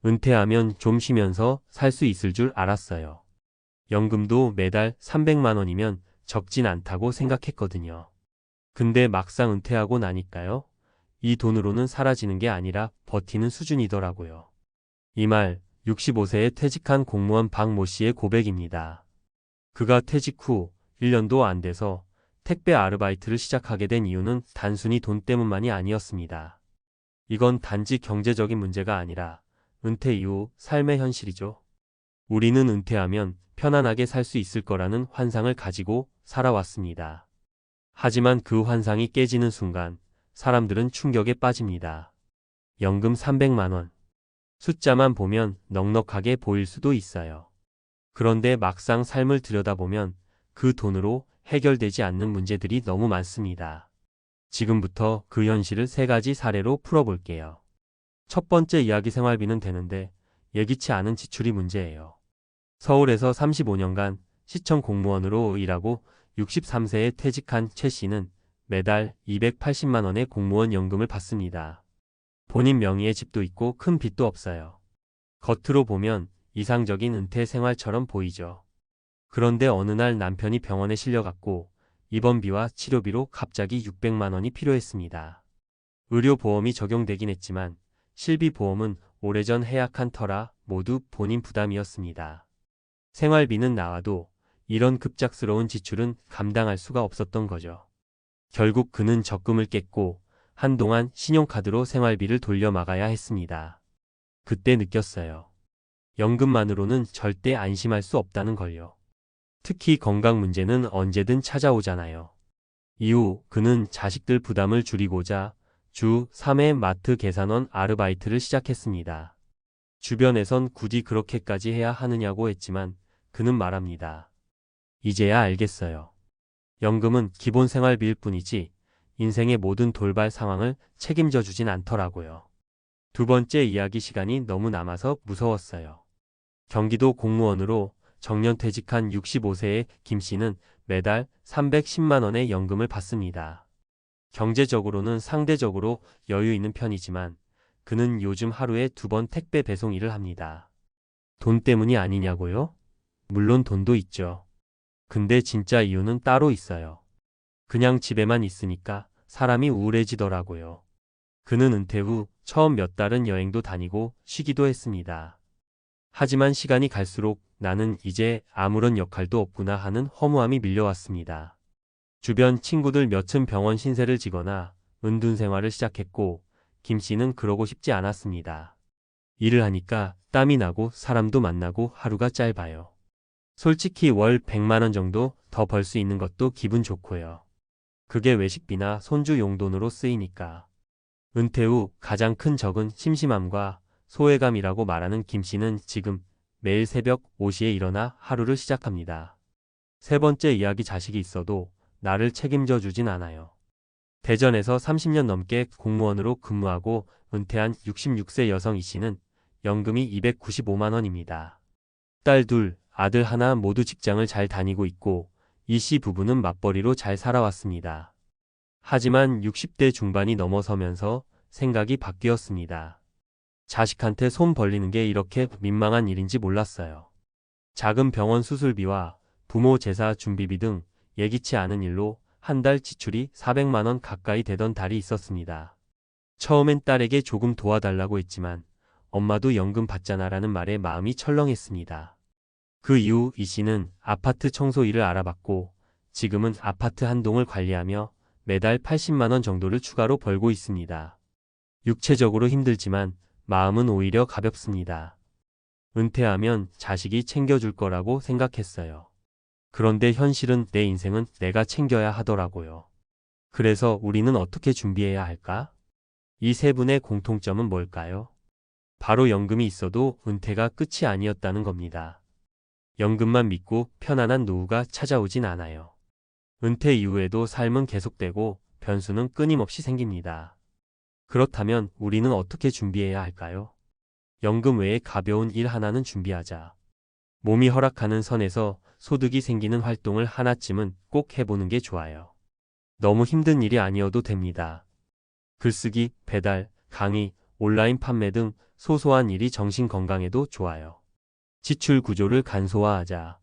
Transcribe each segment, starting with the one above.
은퇴하면 좀 쉬면서 살 수 있을 줄 알았어요. 연금도 매달 300만 원이면 적진 않다고 생각했거든요. 근데 막상 은퇴하고 나니까요. 이 돈으로는 사라지는 게 아니라 버티는 수준이더라고요. 이 말 65세에 퇴직한 공무원 박모 씨의 고백입니다. 그가 퇴직 후 1년도 안 돼서 택배 아르바이트를 시작하게 된 이유는 단순히 돈 때문만이 아니었습니다. 이건 단지 경제적인 문제가 아니라 은퇴 이후 삶의 현실이죠. 우리는 은퇴하면 편안하게 살 수 있을 거라는 환상을 가지고 살아왔습니다. 하지만 그 환상이 깨지는 순간 사람들은 충격에 빠집니다. 연금 300만 원. 숫자만 보면 넉넉하게 보일 수도 있어요. 그런데 막상 삶을 들여다보면 그 돈으로 해결되지 않는 문제들이 너무 많습니다. 지금부터 그 현실을 3가지 사례로 풀어볼게요. 첫 번째 이야기 생활비는 되는데 예기치 않은 지출이 문제예요. 서울에서 35년간 시청 공무원으로 일하고 63세에 퇴직한 최 씨는 매달 280만 원의 공무원 연금을 받습니다. 본인 명의의 집도 있고 큰 빚도 없어요. 겉으로 보면 이상적인 은퇴 생활처럼 보이죠. 그런데 어느 날 남편이 병원에 실려갔고 입원비와 치료비로 갑자기 600만 원이 필요했습니다. 의료보험이 적용되긴 했지만 실비보험은 오래전 해약한 터라 모두 본인 부담이었습니다. 생활비는 나와도 이런 급작스러운 지출은 감당할 수가 없었던 거죠. 결국 그는 적금을 깼고 한동안 신용카드로 생활비를 돌려막아야 했습니다. 그때 느꼈어요. 연금만으로는 절대 안심할 수 없다는 걸요. 특히 건강 문제는 언제든 찾아오잖아요. 이후 그는 자식들 부담을 줄이고자 주 3회 마트 계산원 아르바이트를 시작했습니다. 주변에선 굳이 그렇게까지 해야 하느냐고 했지만 그는 말합니다. 이제야 알겠어요. 연금은 기본 생활비일 뿐이지 인생의 모든 돌발 상황을 책임져 주진 않더라고요. 두 번째 이야기 시간이 너무 남아서 무서웠어요. 경기도 공무원으로 정년퇴직한 65세의 김 씨는 매달 310만 원의 연금을 받습니다. 경제적으로는 상대적으로 여유 있는 편이지만 그는 요즘 하루에 2번 택배 배송 일을 합니다. 돈 때문이 아니냐고요? 물론 돈도 있죠. 근데 진짜 이유는 따로 있어요. 그냥 집에만 있으니까 사람이 우울해지더라고요. 그는 은퇴 후 처음 몇 달은 여행도 다니고 쉬기도 했습니다. 하지만 시간이 갈수록 나는 이제 아무런 역할도 없구나 하는 허무함이 밀려왔습니다. 주변 친구들 몇은 병원 신세를 지거나 은둔 생활을 시작했고 김 씨는 그러고 싶지 않았습니다. 일을 하니까 땀이 나고 사람도 만나고 하루가 짧아요. 솔직히 월 100만 원 정도 더 벌 수 있는 것도 기분 좋고요. 그게 외식비나 손주 용돈으로 쓰이니까. 은퇴 후 가장 큰 적은 심심함과 소외감이라고 말하는 김 씨는 지금 매일 새벽 5시에 일어나 하루를 시작합니다. 세 번째 이야기 자식이 있어도 나를 책임져 주진 않아요. 대전에서 30년 넘게 공무원으로 근무하고 은퇴한 66세 여성 이 씨는 연금이 295만 원입니다. 딸 둘, 아들 하나 모두 직장을 잘 다니고 있고 이 씨 부부는 맞벌이로 잘 살아왔습니다. 하지만 60대 중반이 넘어서면서 생각이 바뀌었습니다. 자식한테 손 벌리는 게 이렇게 민망한 일인지 몰랐어요. 작은 병원 수술비와 부모 제사 준비비 등 예기치 않은 일로 한 달 지출이 400만 원 가까이 되던 달이 있었습니다. 처음엔 딸에게 조금 도와달라고 했지만 엄마도 연금 받잖아라는 말에 마음이 철렁했습니다. 그 이후 이 씨는 아파트 청소 일을 알아봤고 지금은 아파트 한 동을 관리하며 매달 80만 원 정도를 추가로 벌고 있습니다. 육체적으로 힘들지만 마음은 오히려 가볍습니다. 은퇴하면 자식이 챙겨줄 거라고 생각했어요. 그런데 현실은 내 인생은 내가 챙겨야 하더라고요. 그래서 우리는 어떻게 준비해야 할까? 이 세 분의 공통점은 뭘까요? 바로 연금이 있어도 은퇴가 끝이 아니었다는 겁니다. 연금만 믿고 편안한 노후가 찾아오진 않아요. 은퇴 이후에도 삶은 계속되고 변수는 끊임없이 생깁니다. 그렇다면 우리는 어떻게 준비해야 할까요? 연금 외에 가벼운 일 하나는 준비하자. 몸이 허락하는 선에서 소득이 생기는 활동을 하나쯤은 꼭 해보는 게 좋아요. 너무 힘든 일이 아니어도 됩니다. 글쓰기, 배달, 강의, 온라인 판매 등 소소한 일이 정신 건강에도 좋아요. 지출 구조를 간소화하자.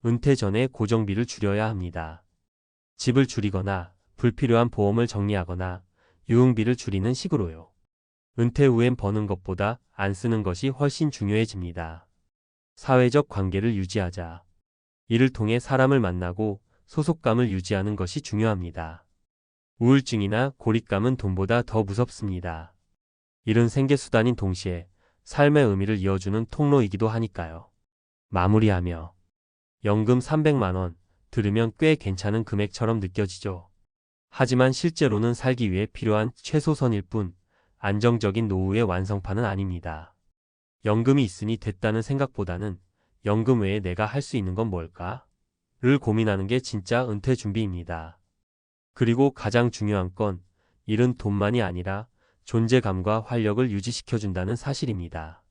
은퇴 전에 고정비를 줄여야 합니다. 집을 줄이거나 불필요한 보험을 정리하거나 유흥비를 줄이는 식으로요. 은퇴 후엔 버는 것보다 안 쓰는 것이 훨씬 중요해집니다. 사회적 관계를 유지하자. 이를 통해 사람을 만나고 소속감을 유지하는 것이 중요합니다. 우울증이나 고립감은 돈보다 더 무섭습니다. 이른 생계수단인 동시에 삶의 의미를 이어주는 통로이기도 하니까요. 마무리하며 연금 300만 원 들으면 꽤 괜찮은 금액처럼 느껴지죠. 하지만 실제로는 살기 위해 필요한 최소선일 뿐 안정적인 노후의 완성판은 아닙니다. 연금이 있으니 됐다는 생각보다는 연금 외에 내가 할 수 있는 건 뭘까? 를 고민하는 게 진짜 은퇴 준비입니다. 그리고 가장 중요한 건 일은 돈만이 아니라 존재감과 활력을 유지시켜준다는 사실입니다.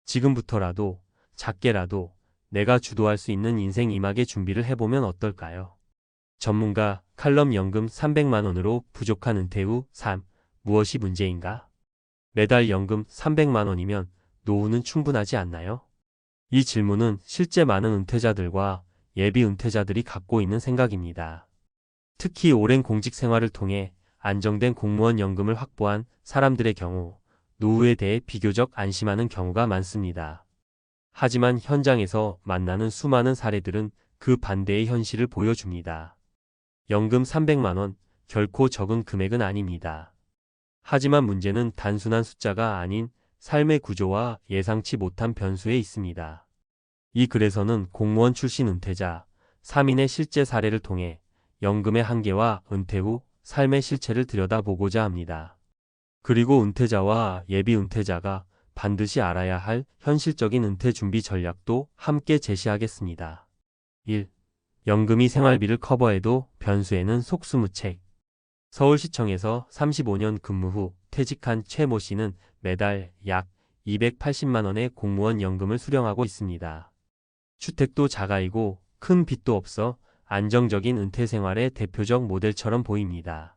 지금부터라도 작게라도 내가 주도할 수 있는 인생 이막의 준비를 해보면 어떨까요? 전문가 칼럼 연금 300만 원으로 부족한 은퇴 후 삶, 무엇이 문제인가? 매달 연금 300만 원이면 노후는 충분하지 않나요? 이 질문은 실제 많은 은퇴자들과 예비 은퇴자들이 갖고 있는 생각입니다. 특히 오랜 공직 생활을 통해 안정된 공무원 연금을 확보한 사람들의 경우 노후에 대해 비교적 안심하는 경우가 많습니다. 하지만 현장에서 만나는 수많은 사례들은 그 반대의 현실을 보여줍니다. 연금 300만 원, 결코 적은 금액은 아닙니다. 하지만 문제는 단순한 숫자가 아닌 삶의 구조와 예상치 못한 변수에 있습니다. 이 글에서는 공무원 출신 은퇴자 3인의 실제 사례를 통해 연금의 한계와 은퇴 후 삶의 실체를 들여다보고자 합니다. 그리고 은퇴자와 예비 은퇴자가 반드시 알아야 할 현실적인 은퇴 준비 전략도 함께 제시하겠습니다. 1. 연금이 생활비를 커버해도 변수에는 속수무책. 서울시청에서 35년 근무 후 퇴직한 최모 씨는 매달 약 280만 원의 공무원 연금을 수령하고 있습니다. 주택도 자가이고 큰 빚도 없어 안정적인 은퇴 생활의 대표적 모델처럼 보입니다.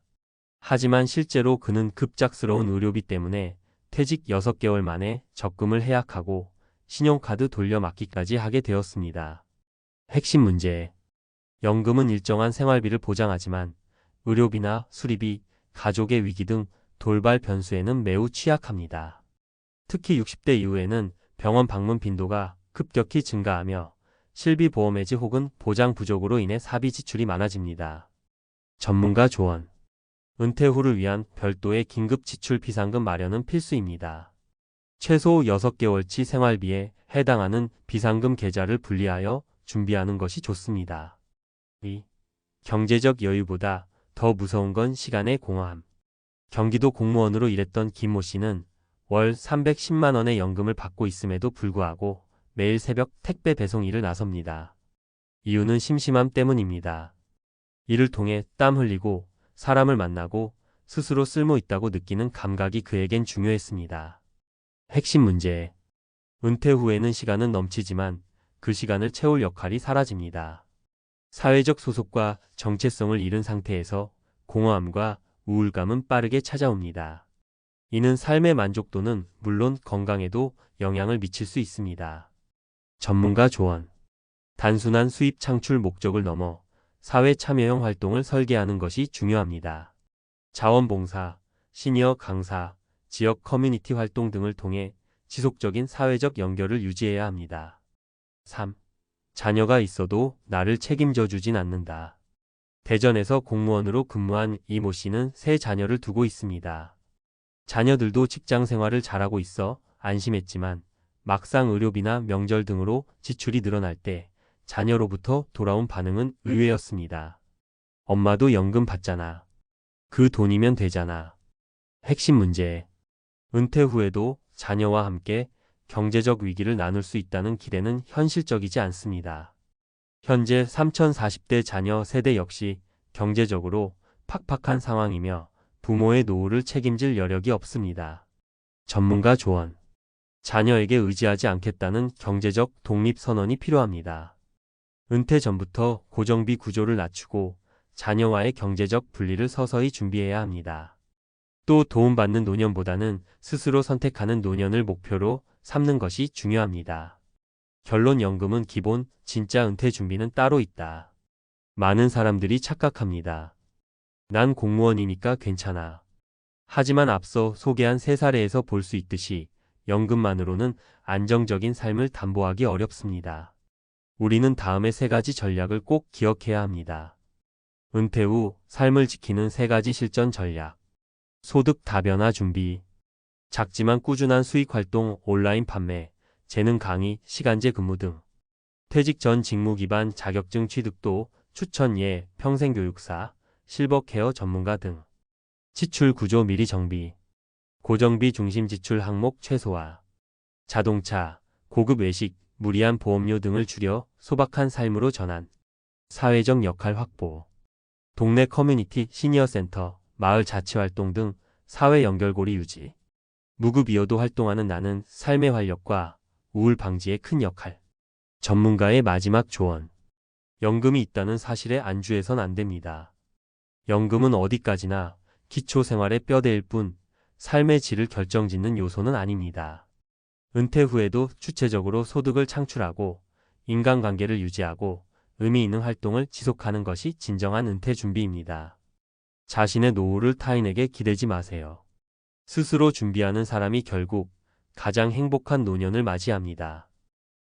하지만 실제로 그는 급작스러운 의료비 때문에 퇴직 6개월 만에 적금을 해약하고 신용카드 돌려막기까지 하게 되었습니다. 핵심 문제. 연금은 일정한 생활비를 보장하지만 의료비나 수리비, 가족의 위기 등 돌발 변수에는 매우 취약합니다. 특히 60대 이후에는 병원 방문 빈도가 급격히 증가하며 실비보험 해지 혹은 보장 부족으로 인해 사비 지출이 많아집니다. 전문가 조언. 은퇴 후를 위한 별도의 긴급 지출 비상금 마련은 필수입니다. 최소 6개월치 생활비에 해당하는 비상금 계좌를 분리하여 준비하는 것이 좋습니다. 2. 경제적 여유보다 더 무서운 건 시간의 공허함. 경기도 공무원으로 일했던 김모 씨는 월 310만 원의 연금을 받고 있음에도 불구하고 매일 새벽 택배 배송 일을 나섭니다. 이유는 심심함 때문입니다. 이를 통해 땀 흘리고 사람을 만나고 스스로 쓸모 있다고 느끼는 감각이 그에겐 중요했습니다. 핵심 문제. 은퇴 후에는 시간은 넘치지만 그 시간을 채울 역할이 사라집니다. 사회적 소속과 정체성을 잃은 상태에서 공허함과 우울감은 빠르게 찾아옵니다. 이는 삶의 만족도는 물론 건강에도 영향을 미칠 수 있습니다. 전문가 조언. 단순한 수입 창출 목적을 넘어 사회 참여형 활동을 설계하는 것이 중요합니다. 자원봉사, 시니어 강사, 지역 커뮤니티 활동 등을 통해 지속적인 사회적 연결을 유지해야 합니다. 3. 자녀가 있어도 나를 책임져 주진 않는다. 대전에서 공무원으로 근무한 이모 씨는 세 자녀를 두고 있습니다. 자녀들도 직장 생활을 잘하고 있어 안심했지만 막상 의료비나 명절 등으로 지출이 늘어날 때 자녀로부터 돌아온 반응은 의외였습니다. 엄마도 연금 받잖아. 그 돈이면 되잖아. 핵심 문제. 은퇴 후에도 자녀와 함께 경제적 위기를 나눌 수 있다는 기대는 현실적이지 않습니다. 현재 3040대 자녀 세대 역시 경제적으로 팍팍한 상황이며 부모의 노후를 책임질 여력이 없습니다. 전문가 조언. 자녀에게 의지하지 않겠다는 경제적 독립선언이 필요합니다. 은퇴 전부터 고정비 구조를 낮추고 자녀와의 경제적 분리를 서서히 준비해야 합니다. 또 도움받는 노년보다는 스스로 선택하는 노년을 목표로 삼는 것이 중요합니다. 결론 연금은 기본, 진짜 은퇴 준비는 따로 있다. 많은 사람들이 착각합니다. 난 공무원이니까 괜찮아. 하지만 앞서 소개한 세 사례에서 볼 수 있듯이 연금만으로는 안정적인 삶을 담보하기 어렵습니다. 우리는 다음의 세 가지 전략을 꼭 기억해야 합니다. 은퇴 후 삶을 지키는 세 가지 실전 전략. 소득 다변화 준비. 작지만 꾸준한 수익 활동, 온라인 판매, 재능 강의, 시간제 근무 등. 퇴직 전 직무 기반 자격증 취득도 추천 예, 평생교육사, 실버 케어 전문가 등. 지출 구조 미리 정비. 고정비 중심 지출 항목 최소화. 자동차, 고급 외식, 무리한 보험료 등을 줄여 소박한 삶으로 전환. 사회적 역할 확보. 동네 커뮤니티, 시니어 센터, 마을 자치활동 등 사회 연결고리 유지. 무급이어도 활동하는 나는 삶의 활력과 우울 방지에 큰 역할. 전문가의 마지막 조언. 연금이 있다는 사실에 안주해선 안 됩니다. 연금은 어디까지나 기초생활의 뼈대일 뿐 삶의 질을 결정짓는 요소는 아닙니다. 은퇴 후에도 주체적으로 소득을 창출하고 인간관계를 유지하고 의미 있는 활동을 지속하는 것이 진정한 은퇴 준비입니다. 자신의 노후를 타인에게 기대지 마세요. 스스로 준비하는 사람이 결국 가장 행복한 노년을 맞이합니다.